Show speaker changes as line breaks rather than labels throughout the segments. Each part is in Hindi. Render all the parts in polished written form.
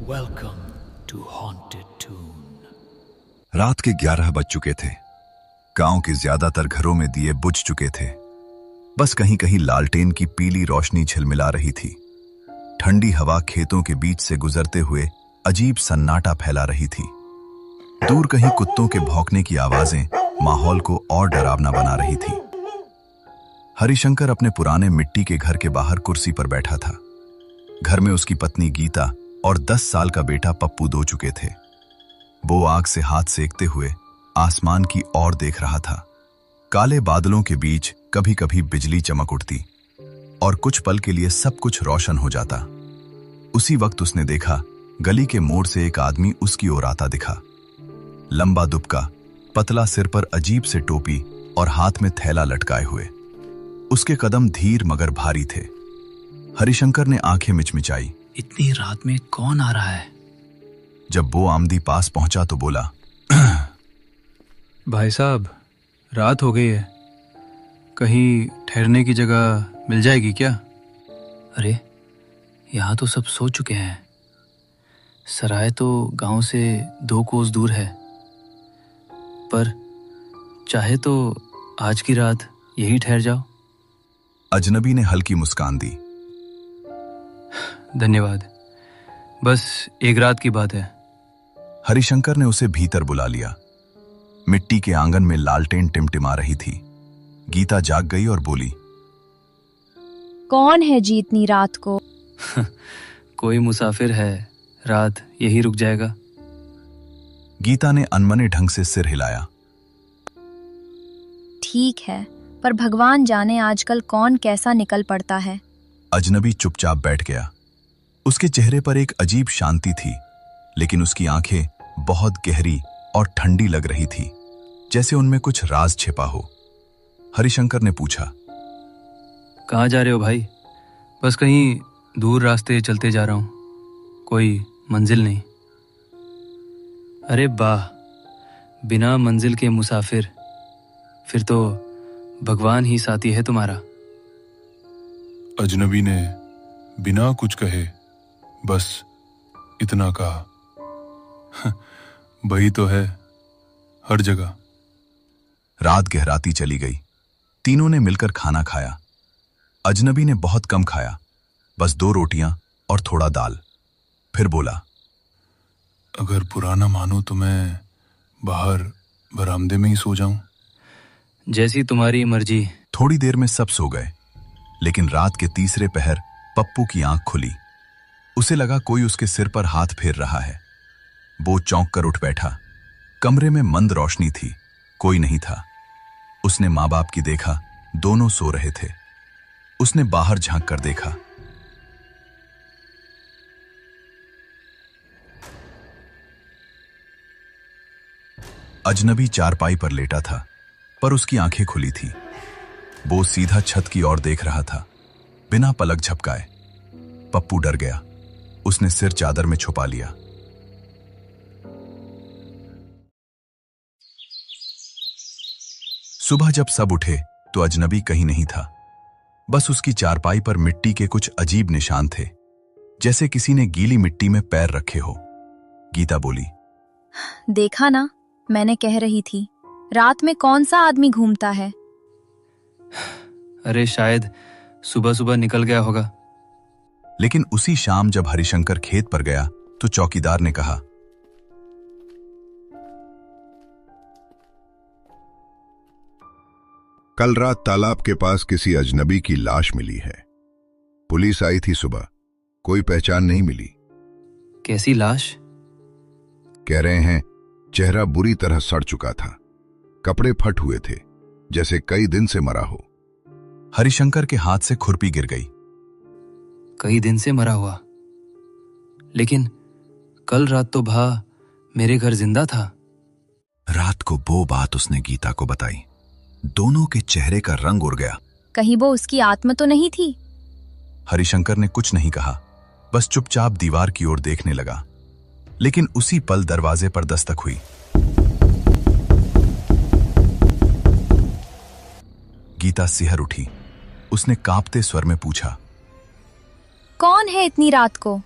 Welcome to Haunted Toon.
रात के 11 बज चुके थे। गांव के ज्यादातर घरों में दिए बुझ चुके थे। बस कहीं कहीं लालटेन की पीली रोशनी झिलमिला रही थी। ठंडी हवा खेतों के बीच से गुजरते हुए अजीब सन्नाटा फैला रही थी। दूर कहीं कुत्तों के भौंकने की आवाजें माहौल को और डरावना बना रही थी। हरिशंकर अपने पुराने मिट्टी के घर के बाहर कुर्सी पर बैठा था। घर में उसकी पत्नी गीता और 10 साल का बेटा पप्पू दो चुके थे। वो आग से हाथ सेकते हुए आसमान की ओर देख रहा था। काले बादलों के बीच कभी कभी बिजली चमक उठती और कुछ पल के लिए सब कुछ रोशन हो जाता। उसी वक्त उसने देखा गली के मोड़ से एक आदमी उसकी ओर आता दिखा। लंबा दुबका, पतला, सिर पर अजीब से टोपी और हाथ में थैला लटकाए हुए। उसके कदम धीर मगर भारी थे। हरिशंकर ने आंखें मिचमिचाई।
इतनी रात में कौन आ रहा है?
जब वो आमदी पास पहुंचा तो बोला,
भाई साहब, रात हो गई है, कहीं ठहरने की जगह मिल जाएगी क्या?
अरे, यहाँ तो सब सो चुके हैं। सराय तो गांव से 2 कोस दूर है, पर चाहे तो आज की रात यहीं ठहर जाओ।
अजनबी ने हल्की मुस्कान दी।
धन्यवाद, बस एक रात की बात है।
हरिशंकर ने उसे भीतर बुला लिया। मिट्टी के आंगन में लालटेन टिमटिमा रही थी। गीता जाग गई और बोली,
कौन है जी इतनी रात को?
कोई मुसाफिर है, रात यही रुक जाएगा।
गीता ने अनमने ढंग से सिर हिलाया।
ठीक है, पर भगवान जाने आजकल कौन कैसा निकल पड़ता है।
अजनबी चुपचाप बैठ गया। उसके चेहरे पर एक अजीब शांति थी, लेकिन उसकी आंखें बहुत गहरी और ठंडी लग रही थी, जैसे उनमें कुछ राज छिपा हो। हरिशंकर ने पूछा,
कहाँ जा रहे हो भाई? बस कहीं दूर रास्ते चलते जा रहा हूँ, कोई मंजिल नहीं। अरे वाह, बिना मंजिल के मुसाफिर, फिर तो भगवान ही साथी है तुम्हारा।
अजनबी ने बिना कुछ कहे बस इतना कहा। वही तो है हर जगह।
रात गहराती चली गई। तीनों ने मिलकर खाना खाया। अजनबी ने बहुत कम खाया, बस 2 रोटियां और थोड़ा दाल। फिर बोला,
अगर पुराना मानो तो मैं बाहर बरामदे में ही सो जाऊं।
जैसी तुम्हारी मर्जी।
थोड़ी देर में सब सो गए, लेकिन रात के तीसरे पहर पप्पू की आंख खुली। उसे लगा कोई उसके सिर पर हाथ फेर रहा है। वो चौंक कर उठ बैठा। कमरे में मंद रोशनी थी, कोई नहीं था। उसने माँ बाप की देखा, दोनों सो रहे थे। उसने बाहर झांक कर देखा। अजनबी चारपाई पर लेटा था, पर उसकी आंखें खुली थी। वो सीधा छत की ओर देख रहा था, बिना पलक झपकाए। पप्पू डर गया। उसने सिर चादर में छुपा लिया। सुबह जब सब उठे तो अजनबी कहीं नहीं था। बस उसकी चारपाई पर मिट्टी के कुछ अजीब निशान थे, जैसे किसी ने गीली मिट्टी में पैर रखे हो। गीता बोली,
देखा ना, मैंने कह रही थी, रात में कौन सा आदमी घूमता है।
अरे शायद सुबह सुबह निकल गया होगा।
लेकिन उसी शाम जब हरिशंकर खेत पर गया तो चौकीदार ने कहा,
कल रात तालाब के पास किसी अजनबी की लाश मिली है। पुलिस आई थी सुबह, कोई पहचान नहीं मिली।
कैसी लाश?
कह रहे हैं चेहरा बुरी तरह सड़ चुका था, कपड़े फट हुए थे, जैसे कई दिन से मरा हो।
हरिशंकर के हाथ से खुरपी गिर गई।
कई दिन से मरा हुआ? लेकिन कल रात तो भा मेरे घर जिंदा था।
रात को वो बात उसने गीता को बताई। दोनों के चेहरे का रंग उड़ गया।
कहीं वो उसकी आत्मा तो नहीं थी?
हरिशंकर ने कुछ नहीं कहा, बस चुपचाप दीवार की ओर देखने लगा। लेकिन उसी पल दरवाजे पर दस्तक हुई। गीता सिहर उठी। उसने कांपते स्वर में पूछा,
कौन है इतनी रात को?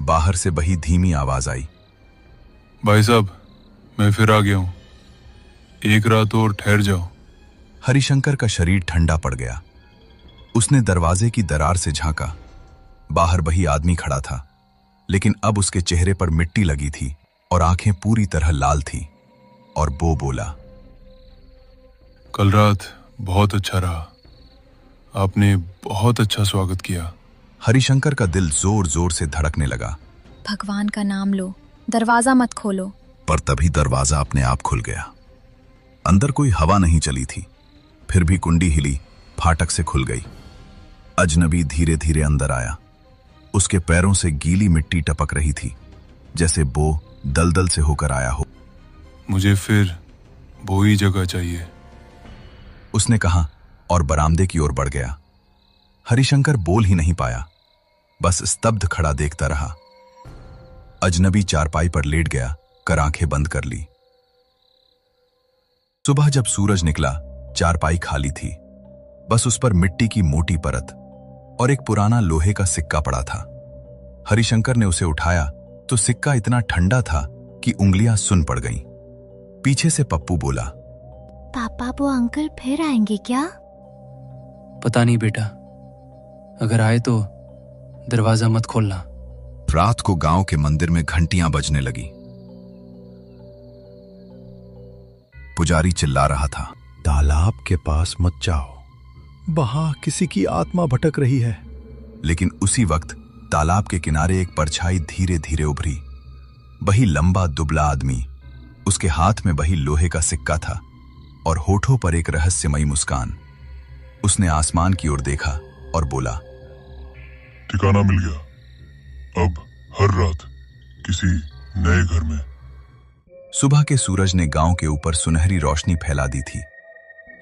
बाहर से वही धीमी आवाज आई,
भाई साहब, मैं फिर आ गया हूं, एक रात और ठहर जाओ।
हरिशंकर का शरीर ठंडा पड़ गया। उसने दरवाजे की दरार से झांका। बाहर वही आदमी खड़ा था, लेकिन अब उसके चेहरे पर मिट्टी लगी थी और आंखें पूरी तरह लाल थीं। और वो बोला,
कल रात बहुत अच्छा रहा, आपने बहुत अच्छा स्वागत किया।
हरिशंकर का दिल जोर जोर से धड़कने लगा।
भगवान का नाम लो, दरवाजा मत खोलो।
पर तभी दरवाजा अपने आप खुल गया। अंदर कोई हवा नहीं चली थी, फिर भी कुंडी हिली, फाटक से खुल गई। अजनबी धीरे धीरे अंदर आया। उसके पैरों से गीली मिट्टी टपक रही थी, जैसे वो दलदल से होकर आया हो।
मुझे फिर वो ही जगह चाहिए,
उसने कहा और बरामदे की ओर बढ़ गया। हरिशंकर बोल ही नहीं पाया, बस स्तब्ध खड़ा देखता रहा। अजनबी चारपाई पर लेट गया, कर आंखें बंद कर ली। सुबह जब सूरज निकला, चारपाई खाली थी। बस उस पर मिट्टी की मोटी परत और एक पुराना लोहे का सिक्का पड़ा था। हरिशंकर ने उसे उठाया तो सिक्का इतना ठंडा था कि उंगलियां सुन पड़ गईं। पीछे से पप्पू बोला,
पापा वो अंकल फिर आएंगे क्या?
पता नहीं बेटा, अगर आए तो दरवाजा मत खोलना।
रात को गांव के मंदिर में घंटियां बजने लगी। पुजारी चिल्ला रहा था,
तालाब के पास मत जाओ, वहां किसी की आत्मा भटक रही है।
लेकिन उसी वक्त तालाब के किनारे एक परछाई धीरे धीरे उभरी। वही लंबा दुबला आदमी, उसके हाथ में वही लोहे का सिक्का था और होठों पर एक रहस्यमयी मुस्कान। उसने आसमान की ओर देखा और बोला,
ठिकाना मिल गया, अब हर रात किसी नए घर में।
सुबह के सूरज ने गांव के ऊपर सुनहरी रोशनी फैला दी थी,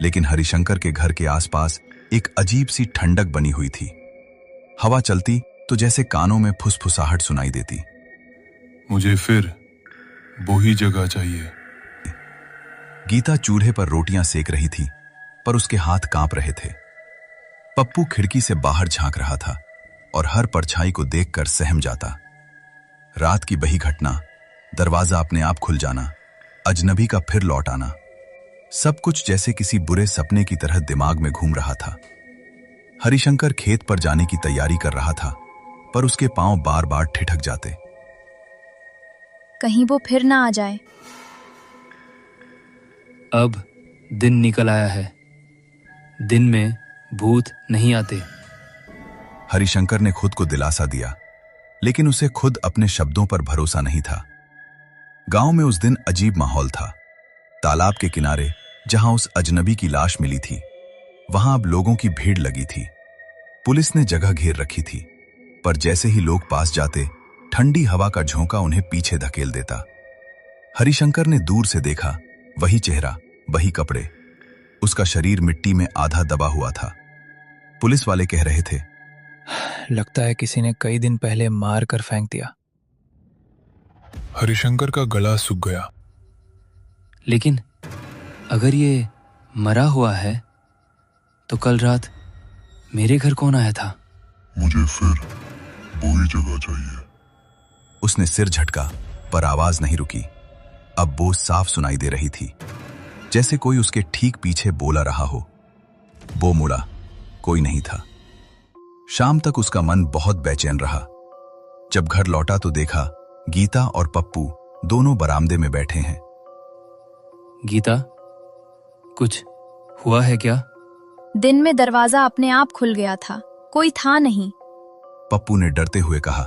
लेकिन हरिशंकर के घर के आसपास एक अजीब सी ठंडक बनी हुई थी। हवा चलती तो जैसे कानों में फुसफुसाहट सुनाई देती।
मुझे फिर वो ही जगह चाहिए।
गीता चूल्हे पर रोटियां सेक रही थी, पर उसके हाथ कांप रहे थे। पप्पू खिड़की से बाहर झांक रहा था और हर परछाई को देखकर सहम जाता। रात की वही घटना, दरवाजा अपने आप खुल जाना, अजनबी का फिर लौट आना, सब कुछ जैसे किसी बुरे सपने की तरह दिमाग में घूम रहा था। हरिशंकर खेत पर जाने की तैयारी कर रहा था, पर उसके पांव बार बार ठिठक जाते।
कहीं वो फिर ना आ जाए।
अब दिन निकल आया है, दिन में भूत नहीं आते।
हरिशंकर ने खुद को दिलासा दिया, लेकिन उसे खुद अपने शब्दों पर भरोसा नहीं था। गांव में उस दिन अजीब माहौल था। तालाब के किनारे जहां उस अजनबी की लाश मिली थी, वहां अब लोगों की भीड़ लगी थी। पुलिस ने जगह घेर रखी थी, पर जैसे ही लोग पास जाते, ठंडी हवा का झोंका उन्हें पीछे धकेल देता। हरिशंकर ने दूर से देखा, वही चेहरा, वही कपड़े। उसका शरीर मिट्टी में आधा दबा हुआ था। पुलिस वाले कह रहे थे,
लगता है किसी ने कई दिन पहले मार कर फेंक दिया।
हरिशंकर का गला सूख गया।
लेकिन अगर ये मरा हुआ है तो कल रात मेरे घर कौन आया था?
मुझे फिर वो ही जगह चाहिए।
उसने सिर झटका, पर आवाज नहीं रुकी। अब वो साफ सुनाई दे रही थी, जैसे कोई उसके ठीक पीछे बोला रहा हो। वो मुड़ा, कोई नहीं था। शाम तक उसका मन बहुत बेचैन रहा। जब घर लौटा तो देखा गीता और पप्पू दोनों बरामदे में बैठे हैं।
गीता, कुछ हुआ है क्या?
दिन में दरवाजा अपने आप खुल गया था, कोई था नहीं।
पप्पू ने डरते हुए कहा,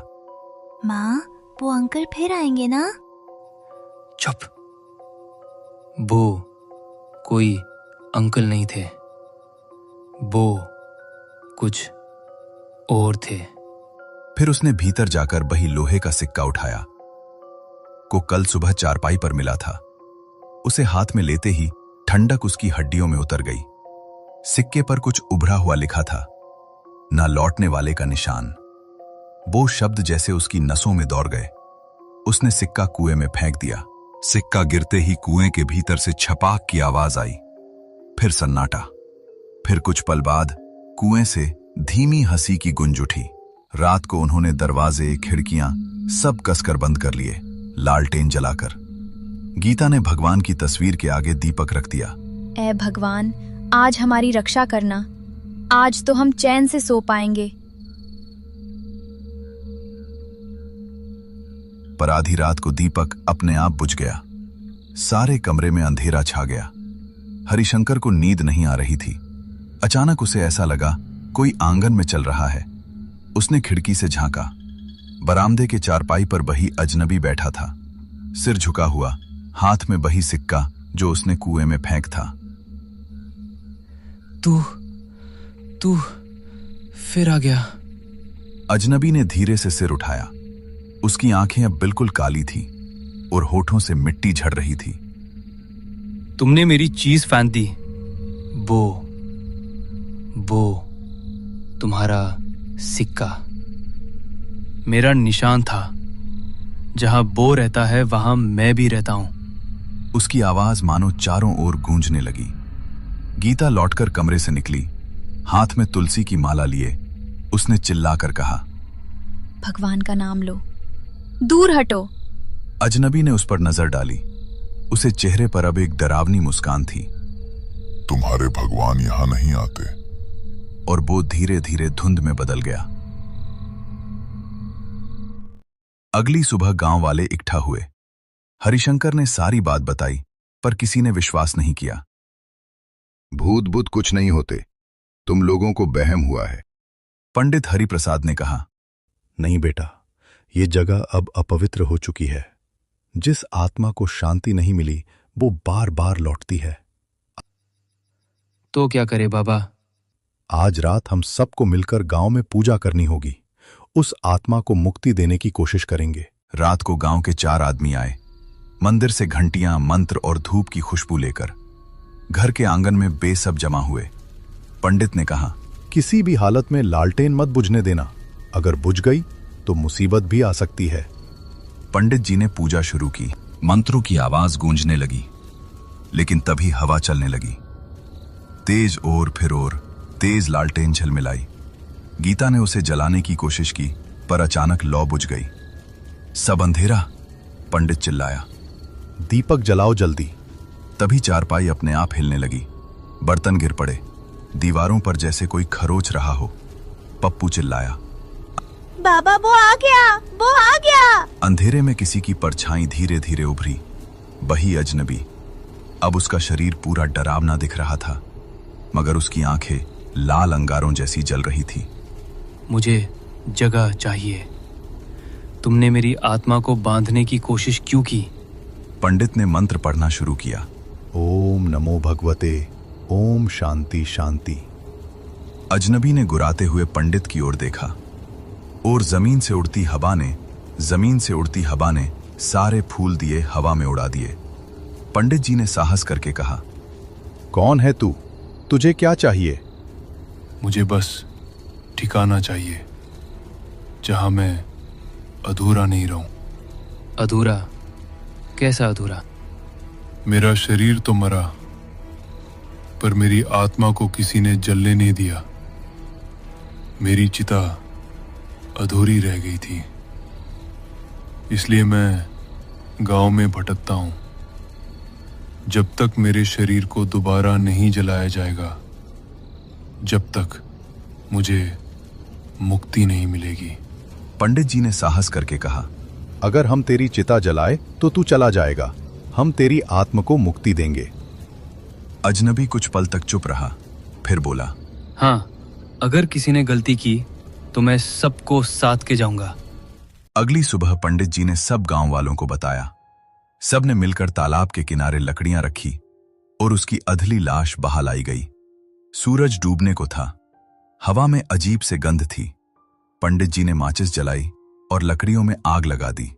माँ, वो अंकल फिर आएंगे ना?
चुप, वो कोई अंकल नहीं थे, वो कुछ और थे।
फिर उसने भीतर जाकर वही लोहे का सिक्का उठाया, को कल सुबह चारपाई पर मिला था। उसे हाथ में लेते ही ठंडक उसकी हड्डियों में उतर गई। सिक्के पर कुछ उभरा हुआ लिखा था, ना लौटने वाले का निशान। वो शब्द जैसे उसकी नसों में दौड़ गए। उसने सिक्का कुएं में फेंक दिया। सिक्का गिरते ही कुएं के भीतर से छपाक की आवाज आई। फिर सन्नाटा। फिर कुछ पल बाद कुएं से धीमी हंसी की गूंज उठी। रात को उन्होंने दरवाजे, खिड़कियां सब कसकर बंद कर लिए, लालटेन जलाकर। गीता ने भगवान की तस्वीर के आगे दीपक रख दिया।
ऐ भगवान, आज हमारी रक्षा करना, आज तो हम चैन से सो पाएंगे।
पर आधी रात को दीपक अपने आप बुझ गया। सारे कमरे में अंधेरा छा गया। हरिशंकर को नींद नहीं आ रही थी। अचानक उसे ऐसा लगा कोई आंगन में चल रहा है। उसने खिड़की से झांका। बरामदे के चारपाई पर बही अजनबी बैठा था, सिर झुका हुआ, हाथ में बही सिक्का जो उसने कुएं में फेंक था।
तू फिर आ गया।
अजनबी ने धीरे से सिर उठाया। उसकी आंखें अब बिल्कुल काली थी और होठों से मिट्टी झड़ रही थी।
तुमने मेरी चीज फेंक दी। वो तुम्हारा सिक्का मेरा निशान था। जहां वो रहता है वहां मैं भी रहता हूं।
उसकी आवाज मानो चारों ओर गूंजने लगी। गीता लौटकर कमरे से निकली, हाथ में तुलसी की माला लिए। उसने चिल्लाकर कहा,
भगवान का नाम लो, दूर हटो।
अजनबी ने उस पर नजर डाली। उसे चेहरे पर अब एक डरावनी मुस्कान थी।
तुम्हारे भगवान यहां नहीं आते।
और वो धीरे धीरे धुंध में बदल गया। अगली सुबह गांव वाले इकट्ठा हुए। हरिशंकर ने सारी बात बताई, पर किसी ने विश्वास नहीं किया।
भूत भूत कुछ नहीं होते, तुम लोगों को वहम हुआ है।
पंडित हरिप्रसाद ने कहा।
नहीं बेटा, ये जगह अब अपवित्र हो चुकी है। जिस आत्मा को शांति नहीं मिली वो बार बार लौटती है।
तो क्या करे बाबा?
आज रात हम सबको मिलकर गांव में पूजा करनी होगी। उस आत्मा को मुक्ति देने की कोशिश करेंगे।
रात को गांव के 4 आदमी आए, मंदिर से घंटियां, मंत्र और धूप की खुशबू लेकर। घर के आंगन में बेसब जमा हुए। पंडित ने कहा,
किसी भी हालत में लालटेन मत बुझने देना। अगर बुझ गई तो मुसीबत भी आ सकती है।
पंडित जी ने पूजा शुरू की। मंत्रों की आवाज गूंजने लगी, लेकिन तभी हवा चलने लगी। तेज और फिर और तेज लालटेन झलमिलाई। गीता ने उसे जलाने की कोशिश की, पर अचानक लौ बुझ गई। सब अंधेरा, पंडित चिल्लाया।
दीपक जलाओ जल्दी।
तभी चारपाई अपने आप हिलने लगी। बर्तन गिर पड़े। दीवारों पर जैसे कोई खरोच रहा हो। पप्पू चिल्लाया,
बाबा वो आ गया, वो आ गया।
अंधेरे में किसी की परछाई धीरे धीरे उभरी। वही अजनबी। अब उसका शरीर पूरा डरावना दिख रहा था, मगर उसकी आंखें लाल अंगारों जैसी जल रही थी।
मुझे जगह चाहिए। तुमने मेरी आत्मा को बांधने की कोशिश क्यों की?
पंडित ने मंत्र पढ़ना शुरू किया।
ओम नमो भगवते, ओम शांति शांति।
अजनबी ने गुराते हुए पंडित की ओर देखा, और जमीन से उड़ती हवा ने सारे फूल दिए हवा में उड़ा दिए। पंडित जी ने साहस करके कहा,
कौन है तू? तुझे क्या चाहिए?
मुझे बस ठिकाना चाहिए जहां मैं अधूरा नहीं रहूं।
अधूरा? कैसा अधूरा?
मेरा शरीर तो मरा, पर मेरी आत्मा को किसी ने जलने नहीं दिया। मेरी चिता अधूरी रह गई थी, इसलिए मैं गांव में भटकता हूं। जब तक मेरे शरीर को दोबारा नहीं जलाया जाएगा, जब तक मुझे मुक्ति नहीं मिलेगी।
पंडित जी ने साहस करके कहा,
अगर हम तेरी चिता जलाए तो तू चला जाएगा। हम तेरी आत्मा को मुक्ति देंगे।
अजनबी कुछ पल तक चुप रहा, फिर बोला,
हाँ, अगर किसी ने गलती की तो मैं सबको साथ के जाऊंगा।
अगली सुबह पंडित जी ने सब गांव वालों को बताया। सब ने मिलकर तालाब के किनारे लकड़ियां रखी और उसकी अधली लाश बहा लाई गई। सूरज डूबने को था। हवा में अजीब से गंध थी। पंडित जी ने माचिस जलाई और लकड़ियों में आग लगा दी।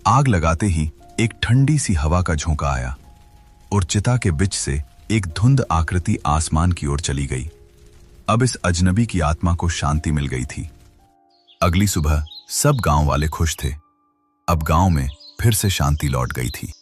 आग लगाते ही एक ठंडी सी हवा का झोंका आया और चिता के बीच से एक धुंध आकृति आसमान की ओर चली गई। अब इस अजनबी की आत्मा को शांति मिल गई थी। अगली सुबह सब गांव वाले खुश थे। अब गांव में फिर से शांति लौट गई थी।